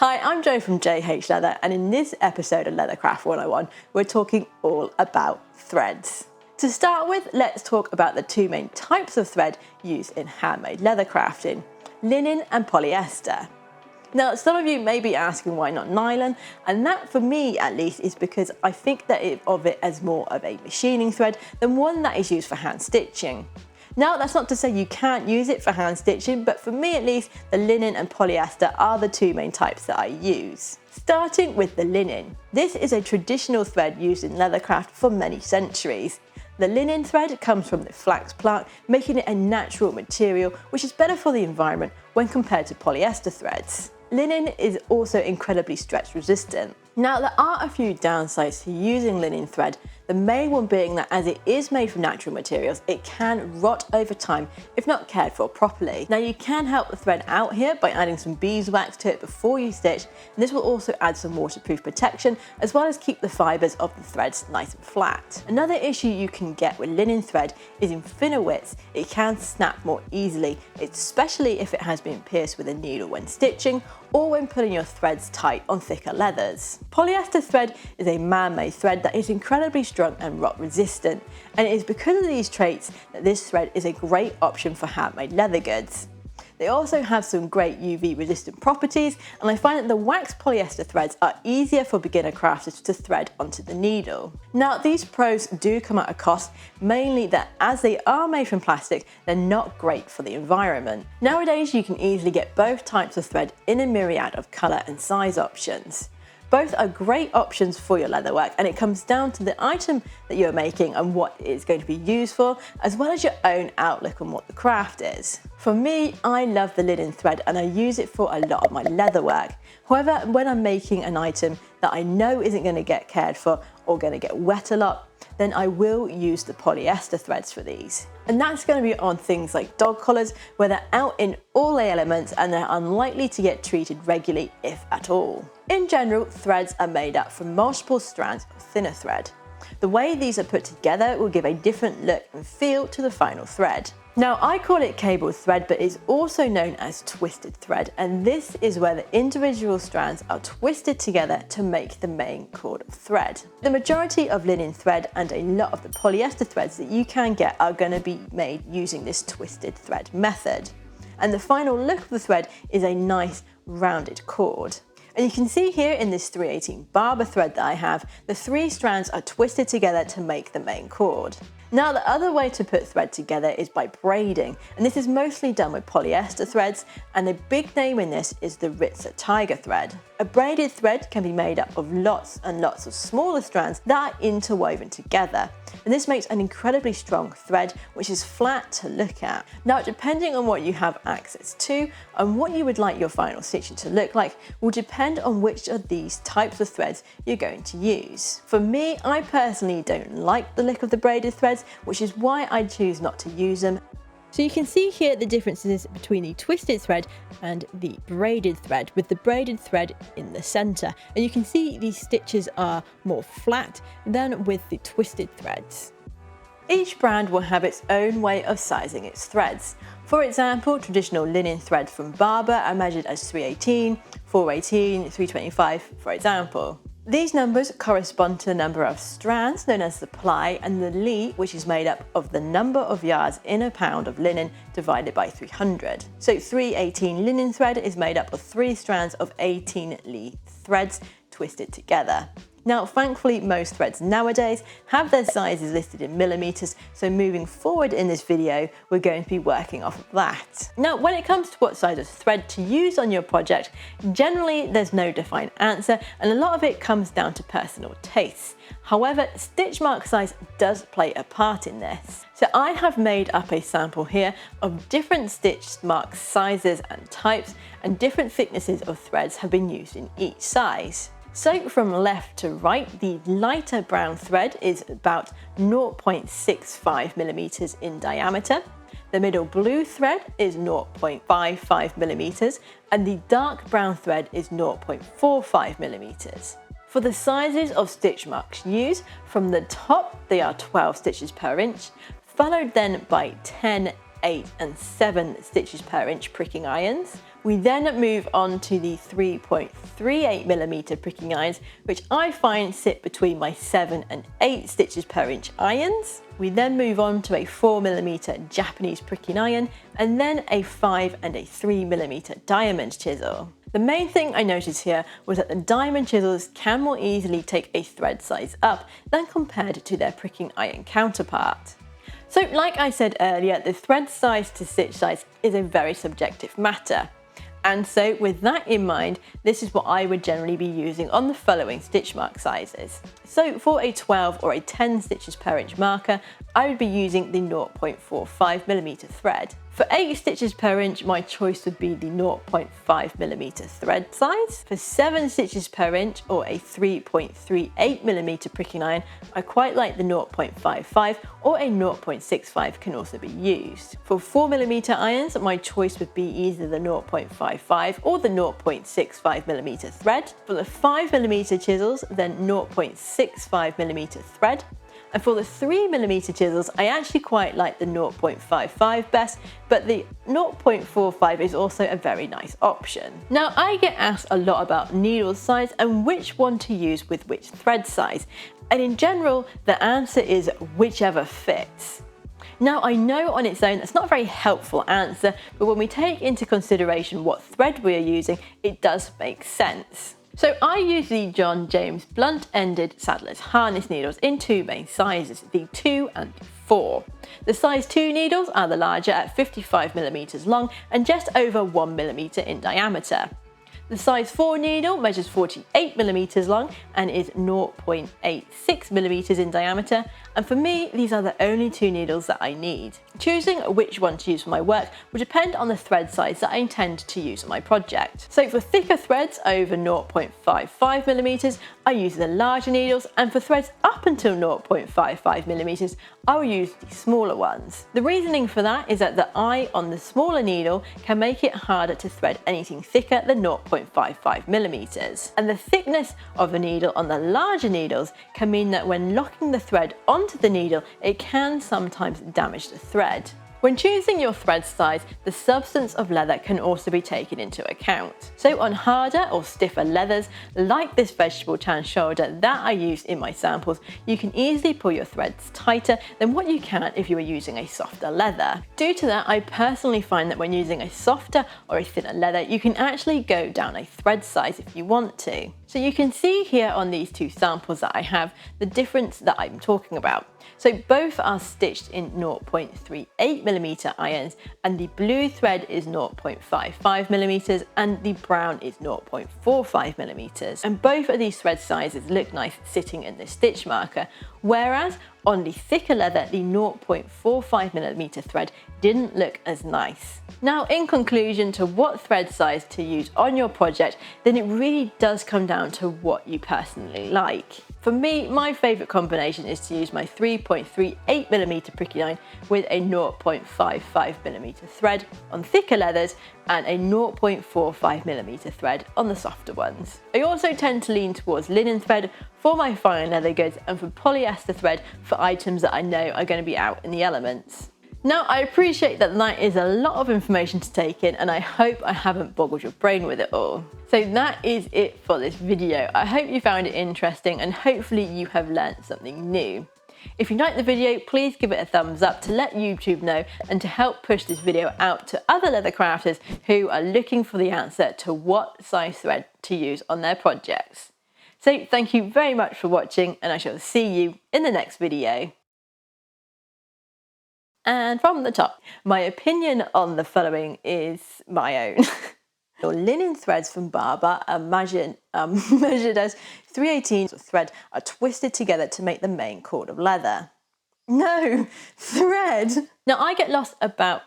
Hi, I'm Jo from J.H.Leather, and in this episode of Leathercraft 101, we're talking all about threads. To start with, let's talk about the two main types of thread used in handmade leather crafting, linen and polyester. Now, some of you may be asking why not nylon, and that for me at least is because I think of it as more of a machining thread than one that is used for hand stitching. Now, that's not to say you can't use it for hand stitching, but for me at least, the linen and polyester are the two main types that I use. Starting with the linen. This is a traditional thread used in leathercraft for many centuries. The linen thread comes from the flax plant, making it a natural material which is better for the environment when compared to polyester threads. Linen is also incredibly stretch resistant. Now, there are a few downsides to using linen thread, the main one being that as it is made from natural materials, it can rot over time if not cared for properly. Now, you can help the thread out here by adding some beeswax to it before you stitch, and this will also add some waterproof protection as well as keep the fibres of the threads nice and flat. Another issue you can get with linen thread is in thinner widths, it can snap more easily, especially if it has been pierced with a needle when stitching or when pulling your threads tight on thicker leathers. Polyester thread is a man-made thread that is incredibly strong and rot resistant, and it is because of these traits that this thread is a great option for handmade leather goods. They also have some great UV resistant properties, and I find that the waxed polyester threads are easier for beginner crafters to thread onto the needle. Now, these pros do come at a cost, mainly that as they are made from plastic, they're not great for the environment. Nowadays, you can easily get both types of thread in a myriad of colour and size options. Both are great options for your leatherwork, and it comes down to the item that you're making and what it's going to be used for, as well as your own outlook on what the craft is. For me, I love the linen thread and I use it for a lot of my leatherwork. However, when I'm making an item that I know isn't going to get cared for or going to get wet a lot, then I will use the polyester threads for these. And that's going to be on things like dog collars, where they're out in all the elements and they're unlikely to get treated regularly, if at all. In general, threads are made up from multiple strands of thinner thread. The way these are put together will give a different look and feel to the final thread. Now, I call it cable thread, but it's also known as twisted thread, and this is where the individual strands are twisted together to make the main cord of thread. The majority of linen thread and a lot of the polyester threads that you can get are going to be made using this twisted thread method. And the final look of the thread is a nice rounded cord. And you can see here in this 318 barber thread that I have, the three strands are twisted together to make the main cord. Now, the other way to put thread together is by braiding, and this is mostly done with polyester threads, and the big name in this is the Ritzer Tiger thread. A braided thread can be made up of lots and lots of smaller strands that are interwoven together, and this makes an incredibly strong thread which is flat to look at. Now, depending on what you have access to and what you would like your final stitching to look like will depend on which of these types of threads you're going to use. For me, I personally don't like the look of the braided threads, which is why I choose not to use them. So you can see here the differences between the twisted thread and the braided thread, with the braided thread in the center. And you can see these stitches are more flat than with the twisted threads. Each brand will have its own way of sizing its threads. For example, traditional linen thread from Barber are measured as 318, 418, 325, for example. These numbers correspond to the number of strands known as the ply, and the li, which is made up of the number of yards in a pound of linen divided by 300. So 318 linen thread is made up of 3 strands of 18 li threads twisted together. Now, thankfully, most threads nowadays have their sizes listed in millimeters, so moving forward in this video, we're going to be working off of that. Now, when it comes to what size of thread to use on your project, generally there's no defined answer, and a lot of it comes down to personal tastes. However, stitch mark size does play a part in this. So I have made up a sample here of different stitch mark sizes and types, and different thicknesses of threads have been used in each size. So from left to right, the lighter brown thread is about 0.65 millimeters in diameter. The middle blue thread is 0.55 millimeters, and the dark brown thread is 0.45 millimeters. For the sizes of stitch marks used, from the top they are 12 stitches per inch, followed then by 10, 8 and 7 stitches per inch pricking irons. We then move on to the 3.38mm pricking irons, which I find sit between my 7 and 8 stitches per inch irons. We then move on to a 4mm Japanese pricking iron, and then a 5 and a 3mm diamond chisel. The main thing I noticed here was that the diamond chisels can more easily take a thread size up than compared to their pricking iron counterpart. So like I said earlier, the thread size to stitch size is a very subjective matter. And so with that in mind, this is what I would generally be using on the following stitch mark sizes. So for a 12 or a 10 stitches per inch marker, I would be using the 0.45mm thread. For 8 stitches per inch, my choice would be the 0.5mm thread size. For 7 stitches per inch or a 3.38mm pricking iron, I quite like the 0.55 or a 0.65 can also be used. For 4mm irons, my choice would be either the 0.55 or the 0.65mm thread. For the 5mm chisels, then 0.65mm thread. And for the 3mm chisels, I actually quite like the 0.55 best, but the 0.45 is also a very nice option. Now, I get asked a lot about needle size and which one to use with which thread size. And in general, the answer is whichever fits. Now, I know on its own that's not a very helpful answer, but when we take into consideration what thread we are using, it does make sense. So I use the John James blunt-ended saddler's harness needles in 2 main sizes, the 2 and the 4. The size 2 needles are the larger at 55mm long and just over 1mm in diameter. The size 4 needle measures 48mm long and is 0.86mm in diameter, and for me these are the only 2 needles that I need. Choosing which one to use for my work will depend on the thread size that I intend to use on my project. So for thicker threads over 0.55mm, I use the larger needles, and for threads up until 0.55mm, I will use the smaller ones. The reasoning for that is that the eye on the smaller needle can make it harder to thread anything thicker than 0.55mm. And the thickness of the needle on the larger needles can mean that when locking the thread onto the needle, it can sometimes damage the thread. When choosing your thread size, the substance of leather can also be taken into account. So on harder or stiffer leathers, like this vegetable tan shoulder that I used in my samples, you can easily pull your threads tighter than what you can if you were using a softer leather. Due to that, I personally find that when using a softer or a thinner leather, you can actually go down a thread size if you want to. So you can see here on these 2 samples that I have the difference that I'm talking about. So both are stitched in 0.38mm irons, and the blue thread is 0.55mm and the brown is 0.45mm. And both of these thread sizes look nice sitting in the stitch marker, whereas on the thicker leather, the 0.45mm thread didn't look as nice. Now, in conclusion to what thread size to use on your project, then it really does come down to what you personally like. For me, my favourite combination is to use my 3.38mm pricking iron with a 0.55mm thread on thicker leathers and a 0.45mm thread on the softer ones. I also tend to lean towards linen thread for my fine leather goods and for polyester thread for items that I know are going to be out in the elements. Now, I appreciate that is a lot of information to take in, and I hope I haven't boggled your brain with it all. So that is it for this video. I hope you found it interesting and hopefully you have learnt something new. If you liked the video, please give it a thumbs up to let YouTube know and to help push this video out to other leather crafters who are looking for the answer to what size thread to use on their projects. So thank you very much for watching, and I shall see you in the next video. And from the top, my opinion on the following is my own. Your linen threads from Barber are measured as 3/18 thread are twisted together to make the main cord of leather. No, thread! Now I get lost about...